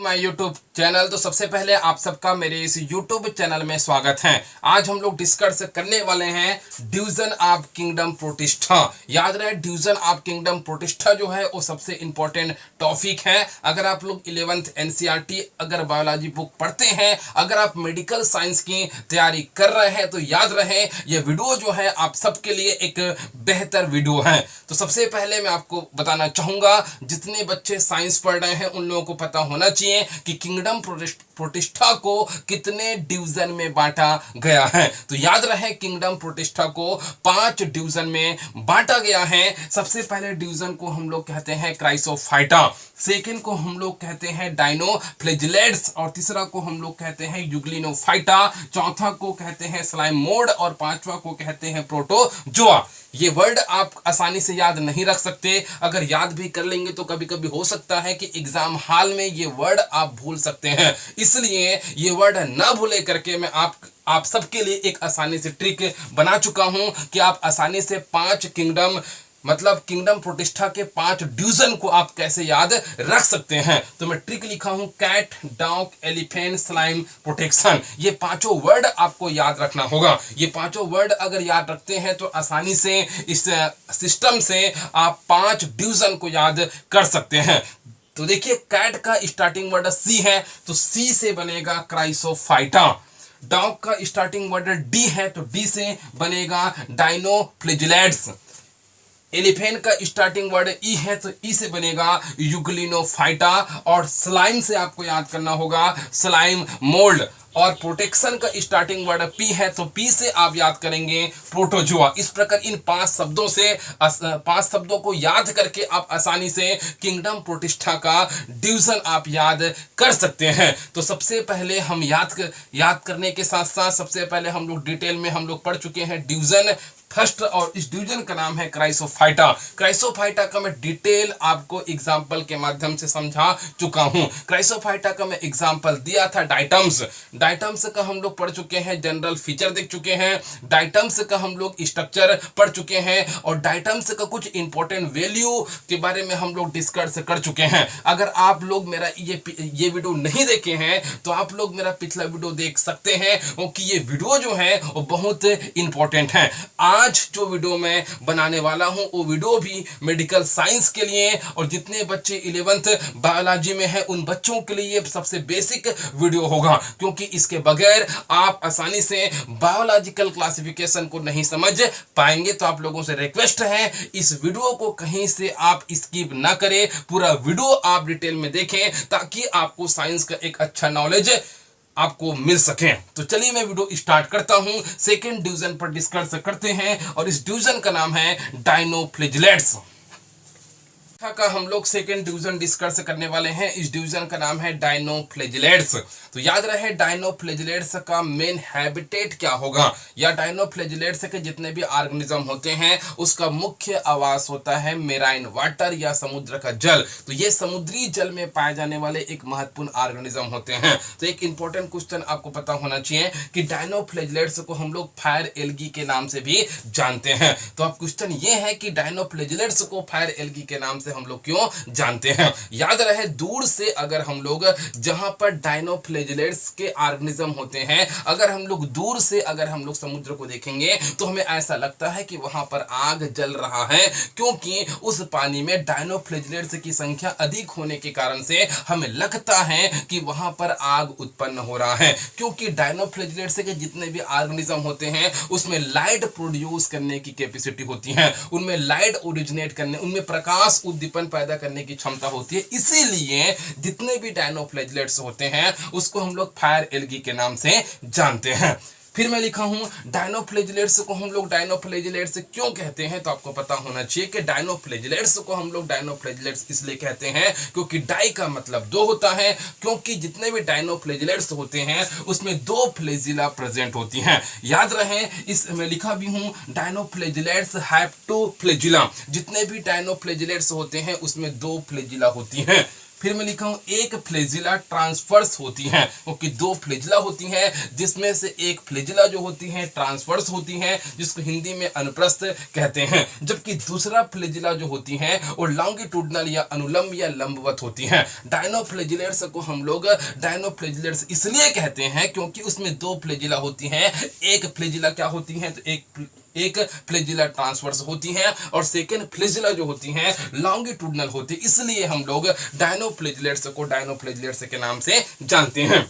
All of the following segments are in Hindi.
My YouTube channel. तो सबसे पहले आप सबका मेरे इस यूट्यूब चैनल में स्वागत है। आज हम लोग डिस्कस करने वाले हैं डिवीजन ऑफ किंगडम प्रतिष्ठा। याद रहे, डिवीजन ऑफ किंगडम प्रतिष्ठा जो है वो सबसे इंपॉर्टेंट टॉपिक है। अगर आप लोग 11th एनसीईआरटी अगर बायोलॉजी बुक पढ़ते हैं, अगर आप मेडिकल साइंस की तैयारी कर रहे हैं, तो याद रहे ये वीडियो जो है आप सबके लिए एक बेहतर वीडियो है। तो सबसे पहले मैं आपको बताना चाहूंगा, जितने बच्चे साइंस पढ़ रहे हैं उन लोगों को पता होना चाहिए कि किंगडम प्रतिष्ठा को कितने डिवीजन में बांटा गया है। तो याद रहे, किंगडम प्रतिष्ठा को 5 डिवीजन में बांटा गया है। सबसे पहले डिवीजन को हम लोग कहते हैं क्राइसोफाइटा, सेकंड को हम लोग कहते हैं डायनोफ्लैजिलेट्स, और तीसरा को हम लोग कहते हैं यूग्लिनोफाइटा, चौथा को कहते हैं स्लाइम मोड, और पांचवा को कहते हैं प्रोटोजोआ। ये वर्ड आप आसानी से याद नहीं रख सकते। अगर याद भी कर लेंगे तो कभी कभी हो सकता है कि एग्जाम हॉल में ये वर्ड आप भूल सकते हैं। इसलिए ये वर्ड ना भूले करके मैं आप सबके लिए एक आसानी से ट्रिक बना चुका हूं कि आप आसानी से 5 किंगडम मतलब किंगडम प्रतिष्ठा के 5 डिवीजन को आप कैसे याद रख सकते हैं। तो मैं ट्रिक लिखा हूं, cat, dog, elephant, slime, protection. ये पांचों वर्ड आपको याद रखना होगा। ये पांचों वर्ड अगर याद रखते हैं तो आसानी से इस सिस्टम से आप 5 डिवीजन को याद कर सकते हैं। तो देखिए, कैट का स्टार्टिंग वर्ड सी है, तो सी से बनेगा क्राइसोफाइटा। डॉग का स्टार्टिंग वर्ड डी है, तो डी से बनेगा डायनोफ्लैजिलेट्स। एलिफेंट का स्टार्टिंग वर्ड ई है, तो ई से बनेगा यूग्लिनोफाइटा। और स्लाइम से आपको याद करना होगा स्लाइम मोल्ड। और प्रोटेक्शन का स्टार्टिंग वर्ड पी है, तो पी से आप याद करेंगे प्रोटोजोआ। इस प्रकार इन 5 शब्दों से 5 शब्दों को याद करके आप आसानी से किंगडम प्रतिष्ठा का डिवीजन आप याद कर सकते हैं। तो सबसे पहले हम याद करने के साथ साथ सबसे पहले हम लोग डिटेल में हम लोग पढ़ चुके हैं डिवीजन फर्स्ट, और इस डिवीजन का नाम है क्राइसोफाइटा। क्राइसोफाइटा का मैं डिटेल आपको एग्जांपल के माध्यम से समझा चुका हूं। क्राइसोफाइटा का मैं एग्जांपल दिया था डाइटम्स। डाइटम्स का हम लोग पढ़ चुके हैं, जनरल फीचर देख चुके हैं। डाइटम्स का हम लोग स्ट्रक्चर पढ़ चुके हैं, और डाइटम्स का कुछ इंपॉर्टेंट वैल्यू के बारे में हम लोग डिस्कस कर चुके हैं। अगर आप लोग मेरा ये वीडियो नहीं देखे हैं तो आप लोग मेरा पिछला वीडियो देख सकते हैं, क्योंकि ये वीडियो जो है वो बहुत इंपॉर्टेंट है। आज जो वीडियो मैं बनाने वाला हूं वो वीडियो भी मेडिकल साइंस के लिए, और जितने बच्चे 11th बायोलॉजी में हैं उन बच्चों के लिए सबसे बेसिक वीडियो होगा, क्योंकि इसके बगैर आप आसानी से बायोलॉजिकल क्लासिफिकेशन को नहीं समझ पाएंगे। तो आप लोगों से रिक्वेस्ट है, इस वीडियो को कहीं से आप स्किप ना करें, पूरा वीडियो आप डिटेल में देखें, ताकि आपको साइंस का एक अच्छा नॉलेज आपको मिल सके। तो चलिए मैं वीडियो स्टार्ट करता हूं। सेकेंड डिवीजन पर डिस्कस करते हैं, और इस डिवीजन का नाम है डायनोफ्लैजिलेट्स का हम लोग सेकेंड डिवीजन डिस्कस करने वाले हैं। इस डिवीजन का नाम है डायनोफ्लैजिलेट्स। तो याद रहे, डायनोफ्लैजिलेट्स का मेन हैबिटेट क्या होगा, या डायनोफ्लैजिलेट्स के जितने भी ऑर्गेनिज्म होते हैं उसका मुख्य आवास होता है मेराइन वाटर, या समुद्र का जल। तो ये समुद्री जल में पाए जाने वाले एक महत्वपूर्ण ऑर्गेनिज्म होते हैं। तो एक इंपॉर्टेंट क्वेश्चन आपको पता होना चाहिए कि डायनोफ्लैजिलेट्स को हम लोग फायर एल्गी के नाम से भी जानते हैं। तो अब क्वेश्चन ये है कि डायनोफ्लैजिलेट्स को फायर एल्गी के नाम से हम लोग क्यों जानते हैं। याद रहे, दूर से अगर हम लोग जहां पर डायनोफ्लैजिलेट्स के ऑर्गेनिज्म होते हैं, अगर हम लोग दूर से अगर हम लोग समुद्र को देखेंगे तो हमें ऐसा लगता है कि वहां पर आग जल रहा है, क्योंकि उस पानी में डायनोफ्लैजिलेट्स की संख्या अधिक होने के कारण से हमें लगता है कि वहां पर आग उत्पन्न हो रहा है। क्योंकि डायनोफ्लैजिलेट्स के जितने भी ऑर्गेनिज्म होते हैं उसमें लाइट प्रोड्यूस करने की कैपेसिटी होती है, उनमें लाइट ओरिजिनेट करने, उनमें प्रकाश उद्दीपन पैदा करने की क्षमता होती है। इसीलिए जितने भी डायनोफ्लैजिलेट्स होते हैं उसको हम लोग फायर एल्गी के नाम से जानते हैं। फिर मैं लिखा हूं, डायनोफ्लैजिलेट्स को हम लोग डायनोफ्लैजिलेट्स क्यों कहते हैं, तो आपको पता होना चाहिए कि डायनोफ्लैजिलेट्स को हम लोग डायनोफ्लैजिलेट्स इसलिए कहते हैं क्योंकि डाई का मतलब 2 होता है, क्योंकि जितने भी डायनोफ्लैजिलेट्स होते हैं उसमें 2 फ्लैजिला प्रेजेंट होती हैं। याद रहे, इसमें लिखा भी हूं, डायनोफ्लैजिलेट्स हैव 2 फ्लैजिला। जितने भी डायनोफ्लैजिलेट्स होते हैं उसमें 2 फ्लैजिला होती हैं। फिर मैं लिखा हूं एक फ्लैजिला ट्रांसवर्स होती है, क्योंकि दो फ्लैजिला होती हैं जिसमें से एक फ्लैजिला जो होती है ट्रांसवर्स होती है, जिसको हिंदी में अनुप्रस्थ कहते हैं, जबकि दूसरा फ्लैजिला जो होती है वो लॉन्गिट्यूडनल या अनुलंब या लंबवत होती है। डायनोफ्लैजिलेट्स को हम लोग डायनोफ्लैजिलेट्स इसलिए कहते हैं क्योंकि उसमें दो फ्लैजिला होती हैं। एक फ्लैजिला क्या होती है, तो एक फ्लैजिला ट्रांसवर्स होती है और सेकेंड फ्लैजिला जो होती हैं लॉन्गिट्यूडनल होती है, इसलिए हम लोग डायनोफ्लैजिलेट्स को डायनोफ्लैजिलेट्स के नाम से जानते हैं।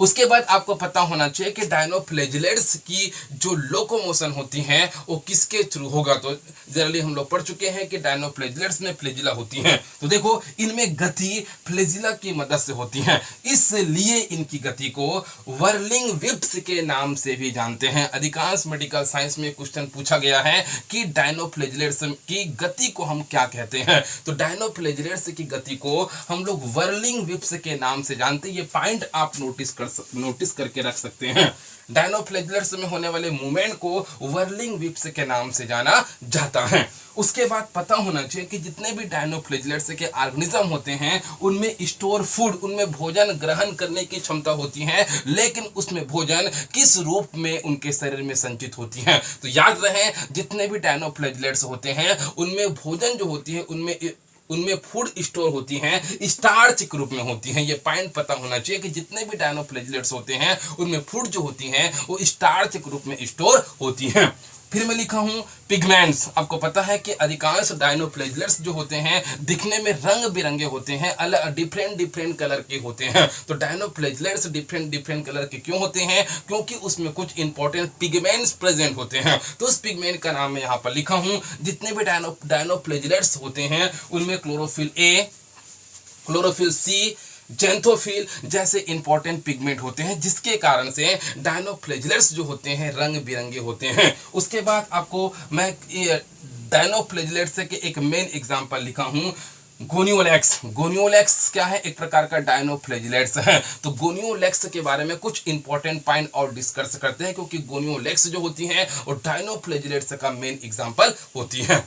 उसके बाद आपको पता होना चाहिए कि डायनोफ्लैजिलेट्स की जो लोकोमोशन होती है वो किसके थ्रू होगा। तो जनरली हम लोग पढ़ चुके हैं कि डायनोफ्लैजिलेट्स में फ्लैजिला होती हैं, तो देखो इनमें गति फ्लैजिला की मदद से होती है, इसलिए इनकी गति को वर्लिंग विप्स के नाम से भी जानते हैं। अधिकांश मेडिकल साइंस में क्वेश्चन पूछा गया है कि डायनोफ्लैजिलेट्स की गति को हम क्या कहते हैं, तो डायनोफ्लैजिलेट्स की गति को हम लोग वर्लिंग विप्स के नाम से जानते हैं। ये पॉइंट आप नोटिस करके रख सकते हैं। डायनोफ्लैजिलेट्स में होने वाले मूवमेंट को वर्लिंग विप्स के नाम से जाना जाता है। उसके बाद पता होना चाहिए कि जितने भी डायनोफ्लैजिलेट्स के ऑर्गेनिज्म होते हैं उनमें स्टोर फूड, उनमें भोजन ग्रहण करने की क्षमता होती है, लेकिन उसमें भोजन किस रूप में उनके शरीर में संचित होती है। तो याद रहे जितने भी डायनोफ्लैजिलेट्स होते हैं उनमें भोजन जो होती है उनमें फूड स्टोर होती हैं, स्टार्च के रूप में होती हैं। ये पॉइंट पता होना चाहिए कि जितने भी डायनोफ्लैजिलेट्स होते हैं उनमें फूड जो होती हैं वो स्टार्च के रूप में स्टोर होती हैं। फिर मैं लिखा हूं पिगमेंट्स। आपको पता है कि अधिकांश डायनोफ्लैजिलेट्स जो होते हैं दिखने में रंग बिरंगे होते हैं, अलग डिफरेंट कलर के होते हैं। तो डायनोफ्लैजिलेट्स डिफरेंट कलर के क्यों होते हैं, क्योंकि उसमें कुछ इंपॉर्टेंट पिगमेंट्स प्रेजेंट होते हैं। तो उस पिगमेंट का नाम मैं यहाँ पर लिखा हूं। जितने भी डायनोफ्लैजिलेट्स होते हैं उनमें chlorophyll A, chlorophyll C, xanthophyll जैसे इंपॉर्टेंट पिगमेंट होते हैं, जिसके कारण से डायनोफ्लैजिलेट्स जो होते हैं रंग बिरंगे होते हैं। उसके बाद आपको मैं डायनोफ्लैजिलेट्स के एक मेन एग्जांपल लिखा हूं, गोनियोलेक्स। गोनियोलेक्स क्या है, एक प्रकार का डायनोफ्लैजिलेट्स है। तो गोनियोलेक्स के बारे में कुछ इंपॉर्टेंट पॉइंट और डिस्कस करते हैं, क्योंकि गोनियोलेक्स जो होती है वो डायनोफ्लैजिलेट्स का मेन एग्जांपल होती है।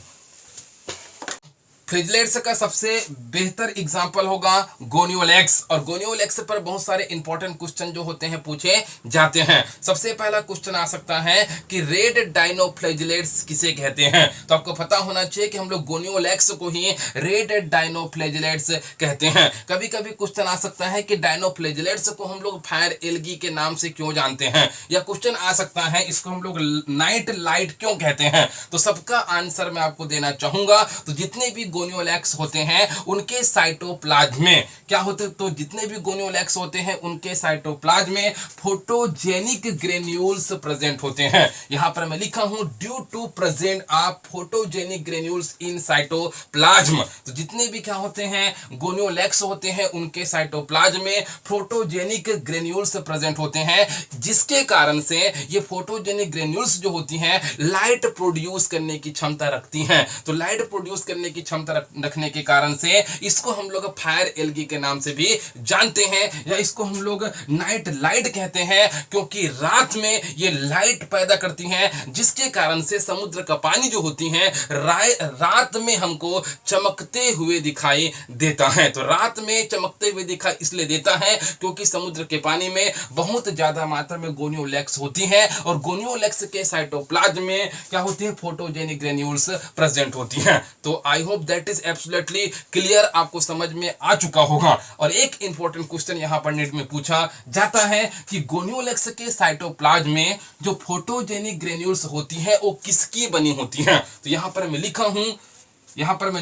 फ्लैजिलेट्स का सबसे बेहतर एग्जांपल होगा गोनियोलेक्स, और गोनियोलेक्स पर बहुत सारे इंपॉर्टेंट क्वेश्चन जो होते हैं पूछे जाते हैं। सबसे पहला क्वेश्चन आ सकता है कि रेड डायनोफ्लैजिलेट्स किसे कहते हैं। तो आपको पता होना चाहिए कि हम लोग गोनियोलेक्स को ही रेड डायनोफ्लैजिलेट्स कहते हैं। कभी कभी क्वेश्चन आ सकता है कि डायनोफ्लैजिलेट्स को हम लोग फायर एल्गी के नाम से क्यों जानते हैं, या क्वेश्चन आ सकता है इसको हम लोग नाइट लाइट क्यों कहते हैं। तो सबका आंसर मैं आपको देना चाहूंगा। तो जितने भी गोनियोलेक्स होते हैं उनके साइटोप्लाज्म में क्या होते हैं, तो जितने भी गोनियोलेक्स होते हैं उनके साइटोप्लाज्म में फोटोजेनिक ग्रेन्यूल्स प्रेजेंट होते हैं। यहां पर मैं लिखा हूं due to present of photogenic granules in cytoplasm. तो जितने भी क्या होते हैं गोनियोलेक्स होते हैं उनके साइटोप्लाज्म में फोटोजेनिक ग्रेन्यूल्स प्रेजेंट होते हैं, जिसके कारण से ये फोटोजेनिक ग्रेन्यूल्स जो होती हैं लाइट प्रोड्यूस करने की क्षमता रखती हैं। तो लाइट प्रोड्यूस करने की क्षमता रखने के कारण से इसको हम लोग फायर एल्गी के नाम से भी जानते हैं, या इसको हम लोग नाइट लाइट कहते हैं, क्योंकि रात में ये लाइट पैदा करती हैं, जिसके कारण से समुद्र का पानी जो होती है रात में हमको चमकते हुए दिखाई देता है। तो रात में चमकते हुए दिखाई इसलिए देता है क्योंकि समुद्र के पानी में बहुत ज्यादा मात्रा में गोनियोलेक्स होती है, और गोनियोलेक्स के साइटोप्लाज्म में क्या होती है फोटोजेनिक ग्रेन्यूल्स प्रेजेंट होती हैं। तो I hope that is absolutely clear, आपको समझ में आ चुका होगा। और एक इंपॉर्टेंट क्वेश्चन यहां पर नेट में पूछा जाता है कि गोनियोलेक्स के साइटोप्लाज्म में जो फोटोजेनिक ग्रेन्यूल्स होती है वो किसकी बनी होती है। तो यहां पर मैं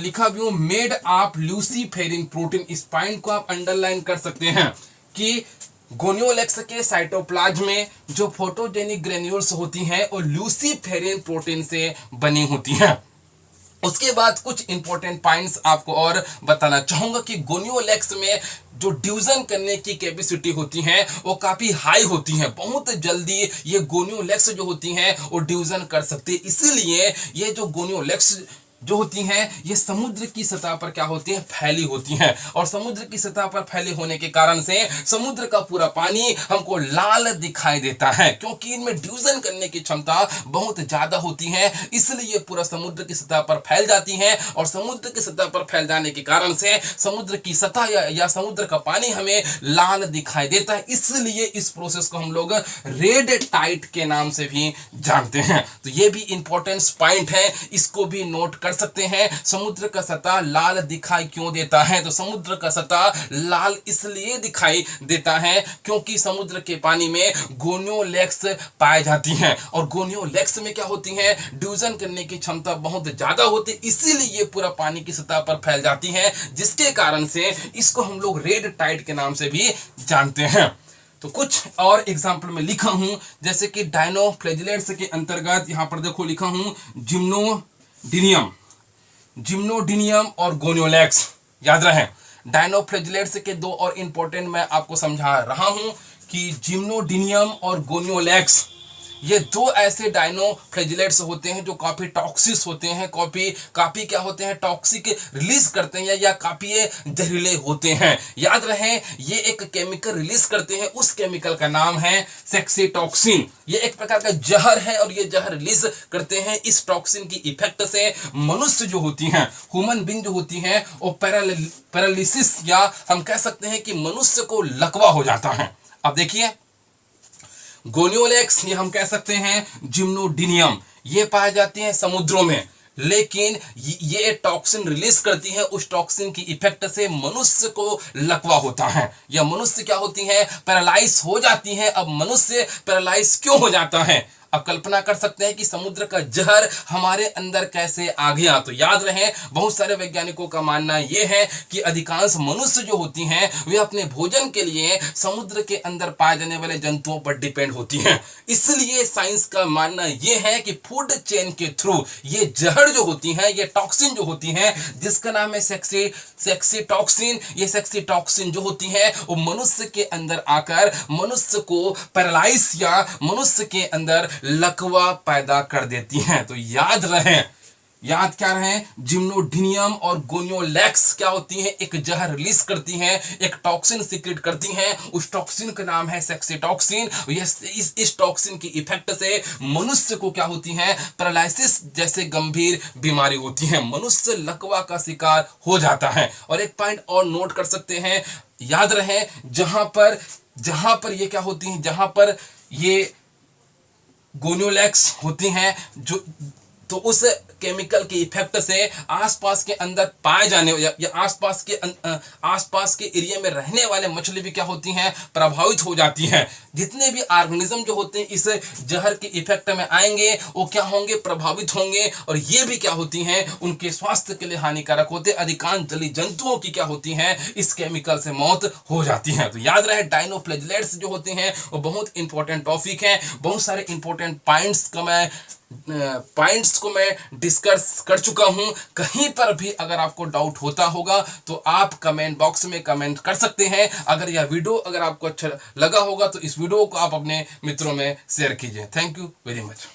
लिखा भी हूं मेड ऑफ ल्यूसीफेरिन प्रोटीन। इस पॉइंट को आप अंडरलाइन कर सकते हैं कि गोनियोलेक्स के साइटोप्लाज्म में जो फोटोजेनिक ग्रेन्यूल्स होती हैं वो ल्यूसीफेरिन प्रोटीन से बनी होती हैं। उसके बाद कुछ इंपॉर्टेंट पॉइंट्स आपको और बताना चाहूंगा कि गोनियोलेक्स में जो ड्यूजन करने की कैपेसिटी होती है वो काफी हाई होती है, बहुत जल्दी ये गोनियोलेक्स जो होती हैं वो ड्यूजन कर सकती है। इसीलिए ये जो गोनियोलेक्स जो होती हैं ये समुद्र की सतह पर क्या होती हैं, फैली होती हैं। और समुद्र की सतह पर फैले होने के कारण से समुद्र का पूरा पानी हमको लाल दिखाई देता है, क्योंकि इनमें ड्यूजन करने की क्षमता बहुत ज्यादा होती है, इसलिए पूरा समुद्र की सतह पर फैल जाती है। और समुद्र की सतह पर फैल जाने के कारण से समुद्र की सतह या समुद्र का पानी हमें लाल दिखाई देता है, इसलिए इस प्रोसेस को हम लोग रेड टाइड के नाम से भी जानते हैं। तो ये भी इंपॉर्टेंट पॉइंट है, इसको भी नोट कर सकते हैं। समुद्र का सतह लाल दिखाई क्यों देता है, तो समुद्र का सतह लाल इसलिए दिखाई देता है क्योंकि समुद्र के पानी में गोनियोलेक्स पाई जाती हैं, और गोनियोलेक्स में क्या होती है, ड्यूजन करने की क्षमता बहुत ज्यादा होती है, इसीलिए ये पूरा पानी की सतह पर फैल जाती है, जिसके कारण से इसको हम लोग रेड टाइड के नाम से भी जानते हैं। तो कुछ और एग्जाम्पल में लिखा हूं, जैसे कि डायनोफ्लैजिलेट्स के अंतर्गत यहां पर देखो लिखा हूं जिम्नोडिनियम और गोनियोलेक्स। याद रहे, डायनोफ्लैजिलेट्स के दो और इंपॉर्टेंट मैं आपको समझा रहा हूं कि जिम्नोडिनियम और गोनियोलेक्स ये दो ऐसे डायनोफ्लैजिलेट्स होते हैं जो काफी टॉक्सिक होते हैं, काफी क्या होते हैं, टॉक्सिक रिलीज करते हैं या काफी ये जहरीले होते हैं। याद रहे, ये एक केमिकल रिलीज करते हैं, उस केमिकल का नाम है सेक्सीटॉक्सिन। ये एक प्रकार का जहर है और ये जहर रिलीज करते हैं। इस टॉक्सिन की इफेक्ट से मनुष्य जो होती हैं, ह्यूमन बीइंग जो होती हैं, वो पैरालिसिस या हम कह सकते हैं कि मनुष्य को लकवा हो जाता है। अब देखिए, गोनियोलेक्स ये हम कह सकते हैं जिम्नोडिनियम, ये पाए जाते हैं समुद्रों में, लेकिन ये टॉक्सिन रिलीज करती है, उस टॉक्सिन की इफेक्ट से मनुष्य को लकवा होता है, या मनुष्य क्या होती है, पैरालाइज हो जाती है। अब मनुष्य पैरालाइज क्यों हो जाता है, अब कल्पना कर सकते हैं कि समुद्र का जहर हमारे अंदर कैसे आ गया। तो याद रहे, बहुत सारे वैज्ञानिकों का मानना यह है कि अधिकांश मनुष्य जो होती हैं वे अपने भोजन के लिए समुद्र के अंदर पाए जाने वाले जंतुओं पर डिपेंड होती हैं। इसलिए साइंस का मानना यह है कि फूड चेन के थ्रू ये जहर जो होती हैं, ये टॉक्सिन जो होती हैं, जिसका नाम है सेक्सीटॉक्सिन, ये सेक्सीटॉक्सिन जो होती है वो मनुष्य के अंदर आकर मनुष्य को पैरालाइज या मनुष्य के अंदर लकवा पैदा कर देती हैं। तो याद क्या रहे, जिम्नोडिनियम और गोनियोलेक्स क्या होती हैं, एक जहर रिलीज करती हैं, एक टॉक्सिन सीक्रेट करती हैं, उस टॉक्सिन का नाम है सेक्सीटॉक्सिन। इस टॉक्सिन की इफेक्ट से मनुष्य को क्या होती है, पैरालिसिस जैसे गंभीर बीमारी होती है, मनुष्य लकवा का शिकार हो जाता है। और एक पॉइंट और नोट कर सकते हैं, याद रहे, जहां पर ये क्या होती है, जहां पर ये गोनियोलेक्स होती हैं, तो उस केमिकल के इफेक्ट से आसपास के अंदर पाए जाने या आसपास के एरिया में रहने वाले मछली भी क्या होती हैं, प्रभावित हो जाती हैं। जितने भी ऑर्गेनिज्म जो होते हैं इस जहर के इफेक्ट में आएंगे वो क्या होंगे, प्रभावित होंगे, और ये भी क्या होती हैं, उनके स्वास्थ्य के लिए हानिकारक होते हैं। अधिकांश जलीय जंतुओं की क्या होती हैं, इस केमिकल से मौत हो जाती है। तो याद रहे, डायनोफ्लैजिलेट्स जो होते हैं वो बहुत इंपॉर्टेंट टॉपिक है। बहुत सारे इंपॉर्टेंट पॉइंट्स को मैं डिस्कस कर चुका हूं। कहीं पर भी अगर आपको डाउट होता होगा तो आप कमेंट बॉक्स में कमेंट कर सकते हैं। अगर यह वीडियो अगर आपको अच्छा लगा होगा तो इस वीडियो को आप अपने मित्रों में शेयर कीजिए। Thank you very much.